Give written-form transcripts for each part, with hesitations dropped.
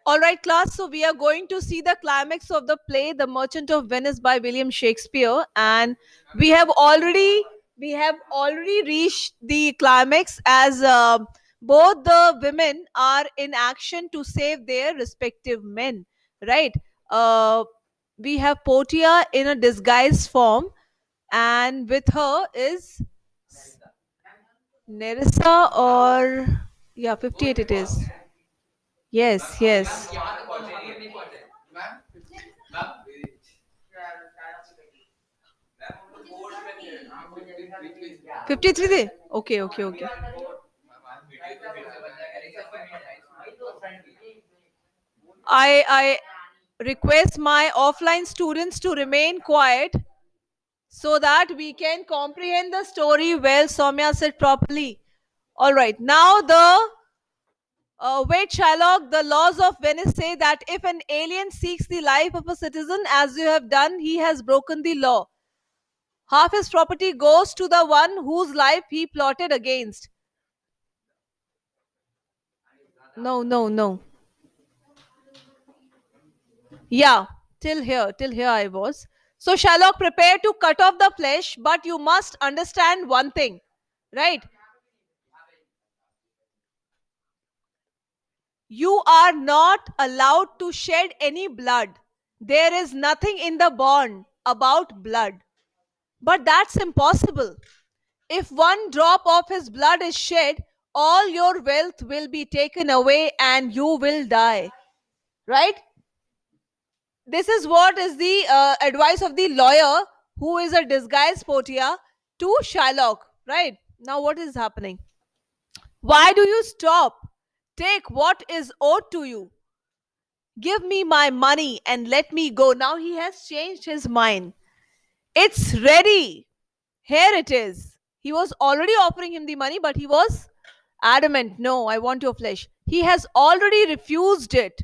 All right, class. So we are going to see the climax of the play, The Merchant of Venice by William Shakespeare, and we have already we have already reached the climax as both the women are in action to save their respective men. Right. Uh, we have Portia in a disguised form, and with her is Nerissa or yeah, 58 it is. Yes, yes. 53 day. Okay, okay, okay. I request my offline students to remain quiet so that we can comprehend the story well. Soumya said properly. All right. Now the wait, Shylock. The laws of Venice say that if an alien seeks the life of a citizen, as you have done, he has broken the law. Half his property goes to the one whose life he plotted against. No, no, no. Yeah, till here I was. So, Sherlock, prepare to cut off the flesh, but you must understand one thing, right? You are not allowed to shed any blood. There is nothing in the bond about blood. But that's impossible. If one drop of his blood is shed, all your wealth will be taken away and you will die, right? This is what is the advice of the lawyer who is a disguised Portia to Shylock, right? Now, what is happening? Why do you stop? Take what is owed to you. Give me my money and let me go. Now he has changed his mind. It's ready. Here it is. He was already offering him the money, but he was adamant. No, I want your flesh. He has already refused it.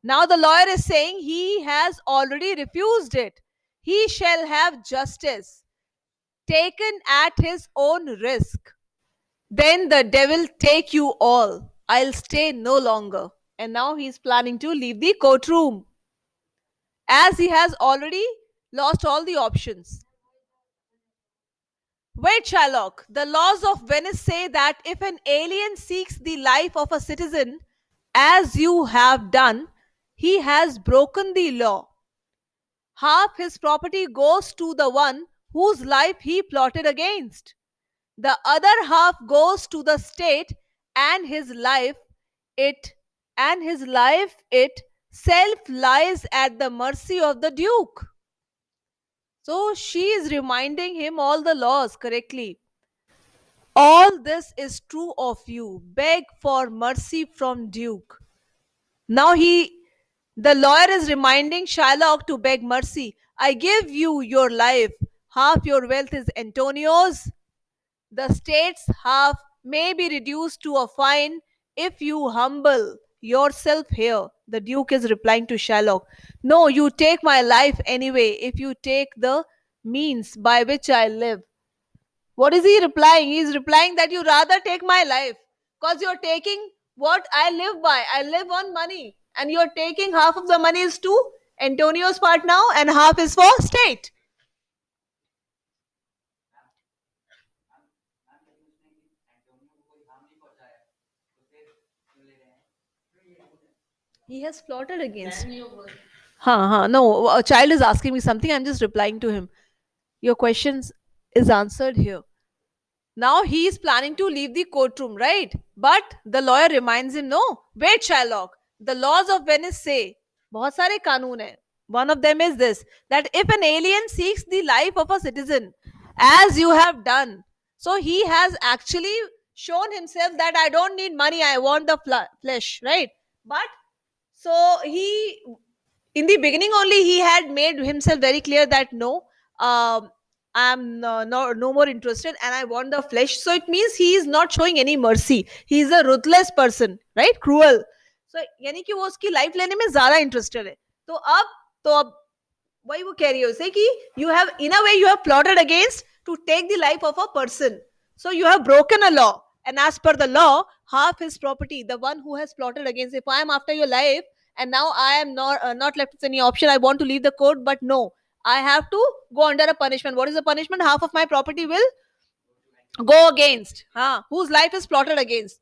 Now the lawyer is saying he has already refused it. He shall have justice, taken at his own risk. Then the devil take you all. I'll stay no longer. And now he's planning to leave the courtroom as he has already lost all the options. Wait, Sherlock. The laws of Venice say that if an alien seeks the life of a citizen, as you have done, he has broken the law. Half his property goes to the one whose life he plotted against. The other half goes to the state and it his life itself lies at the mercy of the duke. So she is reminding him all the laws correctly. All this is true of you. Beg for mercy from duke. Now the lawyer is reminding Shylock to beg mercy. I give you your life. Half your wealth is Antonio's. The state's half may be reduced to a fine if you humble yourself here. The Duke is replying to Shylock. No, you take my life anyway if you take the means by which I live. What is he replying? He is replying that you rather take my life because you're taking what I live by. I live on money, and you're taking half of the money is to Antonio's part now, and half is for state. He has plotted against. No, a child is asking me something. I'm just replying to him. Your questions is answered here. Now he is planning to leave the courtroom, right? But the lawyer reminds him, no, wait, Shylock. The laws of Venice say, बहुत सारे कानून है. One of them is this, that if an alien seeks the life of a citizen, as you have done, so he has actually shown himself that I don't need money, I want the flesh, right? But so he in the beginning only he had made himself very clear that no, I'm no more interested and I want the flesh. So it means he is not showing any mercy. He is a ruthless person, right? Cruel. So यानी कि वो उसकी life लेने में ज्यादा interested है. तो अब वही वो कह रही है उसे कि you have in a way you have plotted against to take the life of a person. So you have broken a law, and as per the law, half his property, the one who has plotted against, if I am after your life, and now I am not left with any option. I want to leave the court, but no, I have to go under a punishment. What is the punishment? Half of my property will go against, हाँ, whose life is plotted against.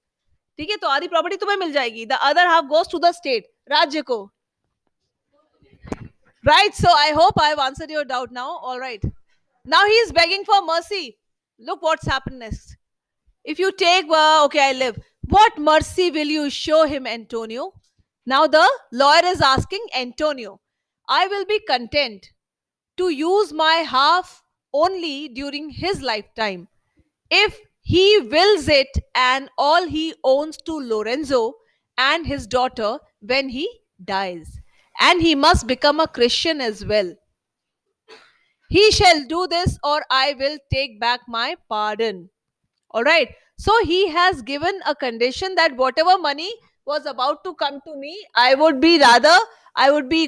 ठीक है, तो आधी property तुम्हें मिल जाएगी. The other half goes to the state, राज्य को. Right, so I hope I have answered your doubt now. All right. Now he is begging for mercy. Look what's happened next. If you take, okay, I live. What mercy will you show him, Antonio? Now the lawyer is asking Antonio, I will be content to use my half only during his lifetime. If he wills it and all he owns to Lorenzo and his daughter when he dies. And he must become a Christian as well. He shall do this or I will take back my pardon. All right. So he has given a condition that whatever money was about to come to me, I would be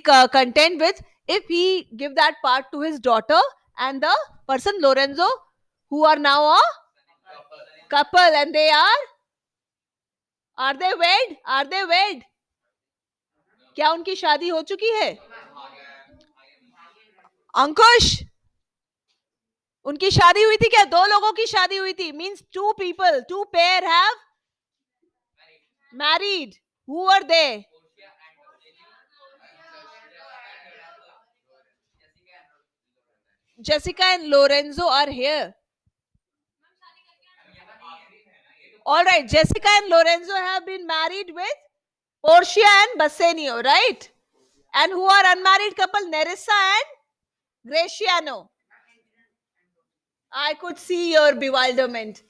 content with if he give that part to his daughter and the person Lorenzo, who are now a couple, and they are they wed? Are they wed? क्या उनकी शादी हो चुकी है? अंकुश, उनकी शादी हुई थी क्या? 2 लोगों की शादी हुई थी. Means 2 people, 2 pair have married. Who were they? Jessica and Lorenzo are here. All right, Jessica and Lorenzo have been married with Portia and Bassanio, right? And who are unmarried couple? Nerissa and Graciano. I could see your bewilderment.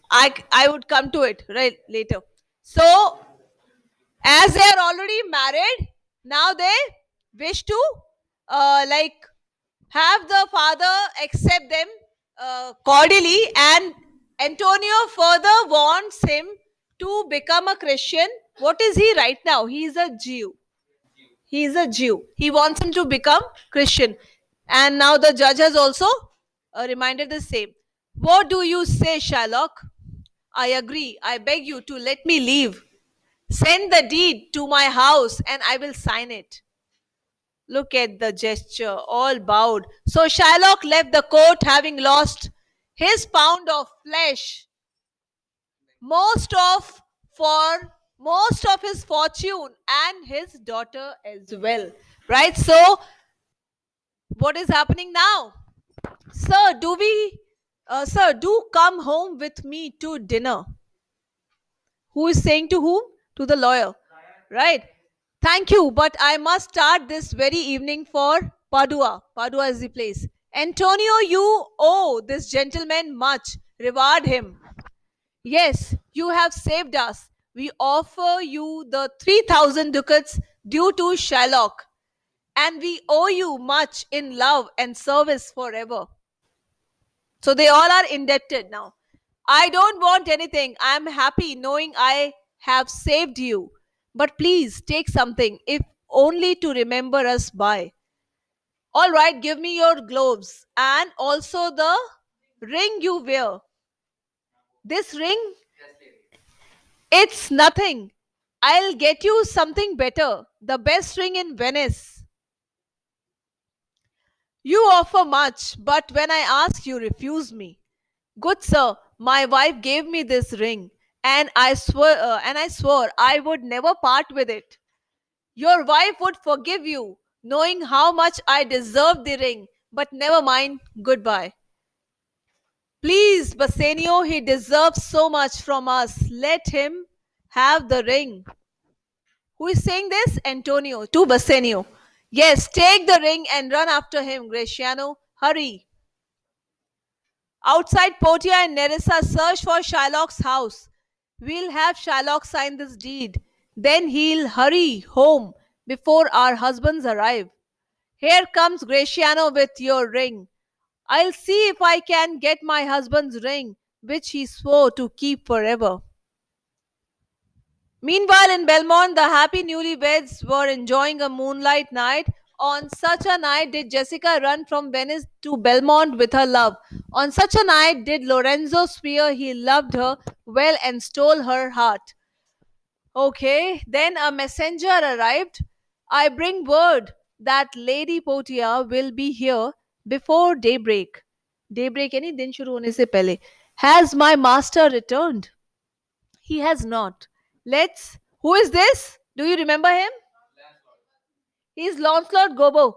I would come to it right later. So, as they are already married, now they wish to like have the father accept them cordially, and Antonio further wants him to become a Christian. What is he right now? He is a Jew. He is a Jew. He wants him to become Christian. And now the judge has also reminded the same. What do you say, Shylock? I agree. I beg you to let me leave. Send the deed to my house and I will sign it. Look at the gesture, all bowed. So Shylock left the court having lost his pound of flesh, most of for most of his fortune and his daughter as well. Right? So what is happening now? Sir, do come home with me to dinner. Who is saying to whom? To the lawyer. Right? Thank you, but I must start this very evening for Padua. Padua is the place. Antonio, you owe this gentleman much. Reward him. Yes, you have saved us. We offer you the 3,000 ducats due to Shylock, and we owe you much in love and service forever. So they all are indebted now. I don't want anything. I am happy knowing I have saved you. But please take something, if only to remember us by. All right, give me your gloves and also the ring you wear. This ring, it's nothing. I'll get you something better. The best ring in Venice. You offer much, but when I ask, you refuse me. Good sir, my wife gave me this ring, and I swore I would never part with it. Your wife would forgive you, knowing how much I deserve the ring, but never mind, goodbye. Please, Bassanio, he deserves so much from us. Let him have the ring. Who is saying this? Antonio to Bassanio. Yes, take the ring and run after him, Graciano. Hurry. Outside, Portia and Nerissa search for Shylock's house. We'll have Shylock sign this deed. Then he'll hurry home before our husbands arrive. Here comes Graciano with your ring. I'll see if I can get my husband's ring, which he swore to keep forever. Meanwhile, in Belmont, the happy newlyweds were enjoying a moonlight night. On such a night did Jessica run from Venice to Belmont with her love. On such a night did Lorenzo swear he loved her well and stole her heart. Okay, then a messenger arrived. I bring word that Lady Potia will be here before daybreak. Daybreak यानी दिन शुरू होने से पहले. Has my master returned? He has not. Let's. Who is this? Do you remember him? He is Launcelot Gobbo,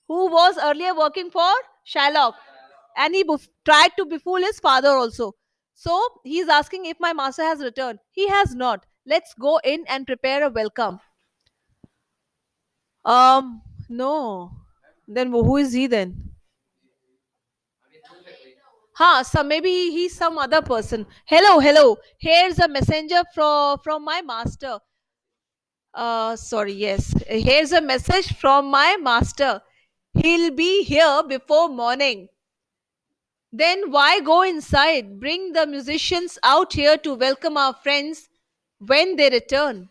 who was earlier working for Shylock, and he tried to befool his father also. So he is asking if my master has returned. He has not. Let's go in and prepare a welcome. No. Then who is he then? Huh, so maybe he's some other person. Hello, hello. Here's a messenger from my master. Sorry, yes. Here's a message from my master. He'll be here before morning. Then why go inside? Bring the musicians out here to welcome our friends when they return.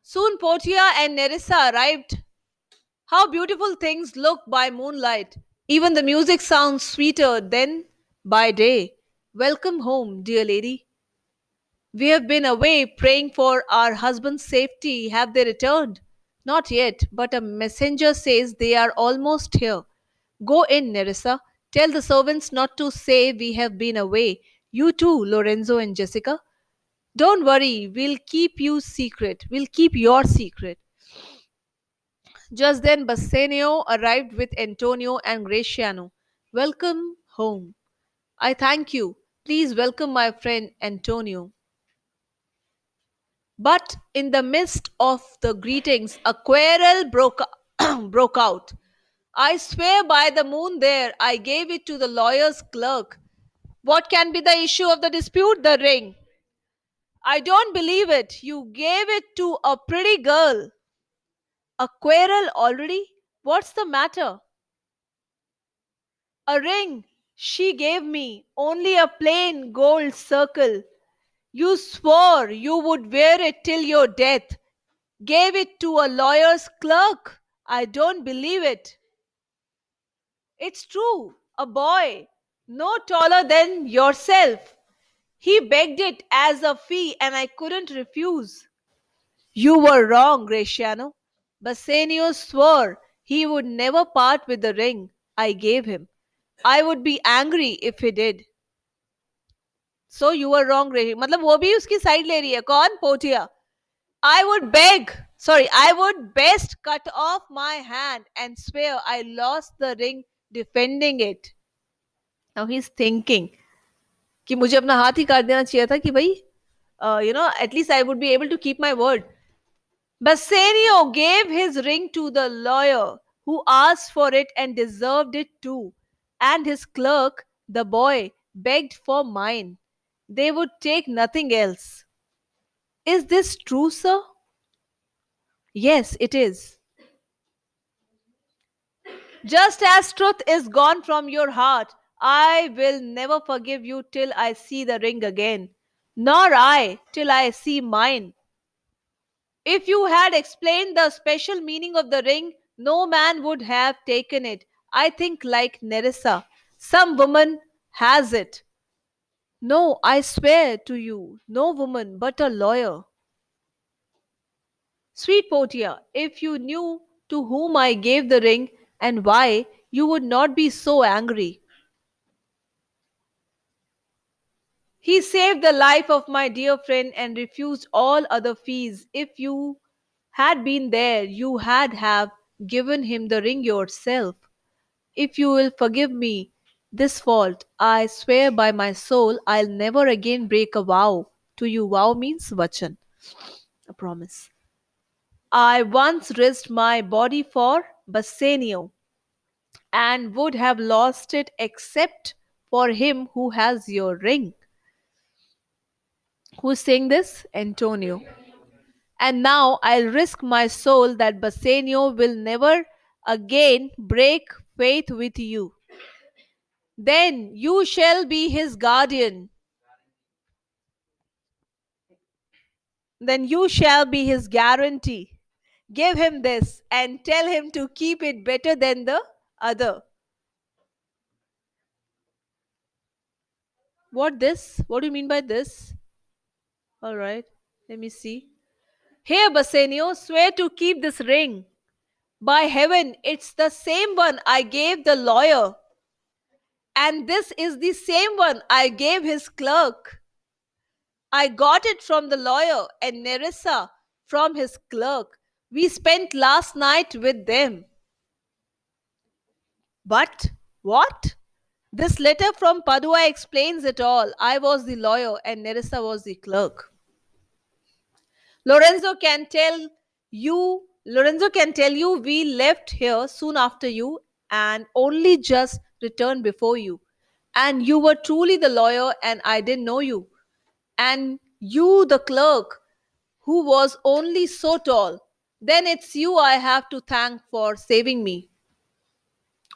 Soon Portia and Nerissa arrived. How beautiful things look by moonlight. Even the music sounds sweeter than by day. Welcome home, dear lady. We have been away praying for our husband's safety. Have they returned? Not yet, but a messenger says they are almost here. Go in, Nerissa. Tell the servants not to say we have been away. You too, Lorenzo and Jessica. Don't worry, we'll keep you secret. We'll keep your secret. Just then, Bassanio arrived with Antonio and Graciano. Welcome home. I thank you. Please welcome my friend Antonio. But in the midst of the greetings, a quarrel broke out. I swear by the moon there, I gave it to the lawyer's clerk. What can be the issue of the dispute? The ring. I don't believe it. You gave it to a pretty girl. A quarrel already? What's the matter? A ring she gave me, only a plain gold circle. You swore you would wear it till your death. Gave it to a lawyer's clerk. I don't believe it. It's true. A boy, no taller than yourself. He begged it as a fee and I couldn't refuse. You were wrong, Graciano. Bassanio swore he would never part with the ring I gave him. I would be angry if he did. So you were wrong, Graciano. मतलब वो भी उसकी side ले रही है कौन पोटिया I would beg, sorry, I would best cut off my hand and swear I lost the ring defending it. Now he's thinking कि मुझे अपना हाथ ही काट देना चाहिए था कि भाई at least I would be able to keep my word. Bassanio gave his ring to the lawyer who asked for it and deserved it too. And his clerk, the boy, begged for mine. They would take nothing else. Is this true, sir? Yes, it is. Just as truth is gone from your heart, I will never forgive you till I see the ring again, nor I till I see mine. If you had explained the special meaning of the ring, no man would have taken it. I think like Nerissa, some woman has it. No, I swear to you, no woman but a lawyer. Sweet Portia, if you knew to whom I gave the ring and why, you would not be so angry. He saved the life of my dear friend and refused all other fees. If you had been there, you had have given him the ring yourself. If you will forgive me this fault, I swear by my soul I'll never again break a vow. To you, vow means vachan, a promise. I once risked my body for Bassanio and would have lost it except for him who has your ring. Who's saying this? Antonio. And now I'll risk my soul that Bassanio will never again break faith with you. Then you shall be his guardian. Then you shall be his guarantee. Give him this and tell him to keep it better than the other. What this? What do you mean by this? All right. Let me see. Here, Bassanio, swear to keep this ring. By heaven, it's the same one I gave the lawyer. And this is the same one I gave his clerk. I got it from the lawyer and Nerissa from his clerk. We spent last night with them. But what? This letter from Padua explains it all. I was the lawyer and Nerissa was the clerk. Lorenzo can tell you we left here soon after you and only just returned before you. And you were truly the lawyer and I didn't know you. And you the clerk who was only so tall. Then it's you I have to thank for saving me.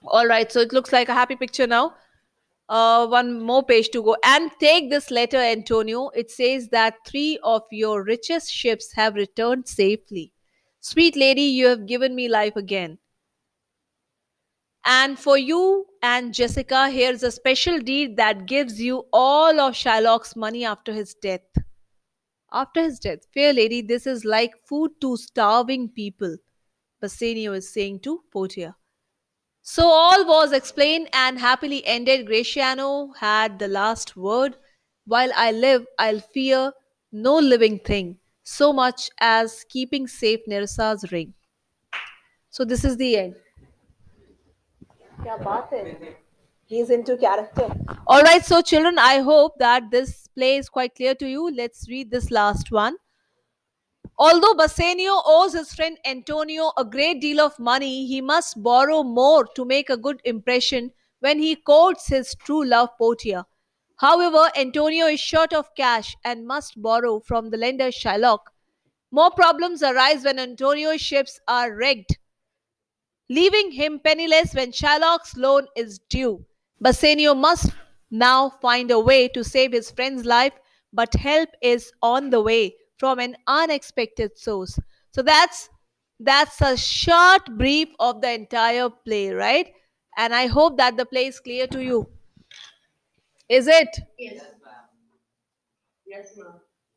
All right, so it looks like a happy picture now. One more page to go. And take this letter, Antonio. It says that three of your richest ships have returned safely. Sweet lady, you have given me life again. And for you and Jessica, here's a special deed that gives you all of Shylock's money after his death. After his death, fair lady, this is like food to starving people, Bassanio is saying to Portia. So all was explained and happily ended. Graciano had the last word. While I live, I'll fear no living thing so much as keeping safe Nerissa's ring. So this is the end. क्या बात है? He's into character. All right, so children, I hope that this play is quite clear to you. Let's read this last one. Although Bassanio owes his friend Antonio a great deal of money, he must borrow more to make a good impression when he courts his true love Portia. However, Antonio is short of cash and must borrow from the lender Shylock. More problems arise when Antonio's ships are wrecked, leaving him penniless when Shylock's loan is due. Bassanio must now find a way to save his friend's life, but help is on the way from an unexpected source. So that's a short brief of the entire play, right? And I hope that the play is clear to you. Is it?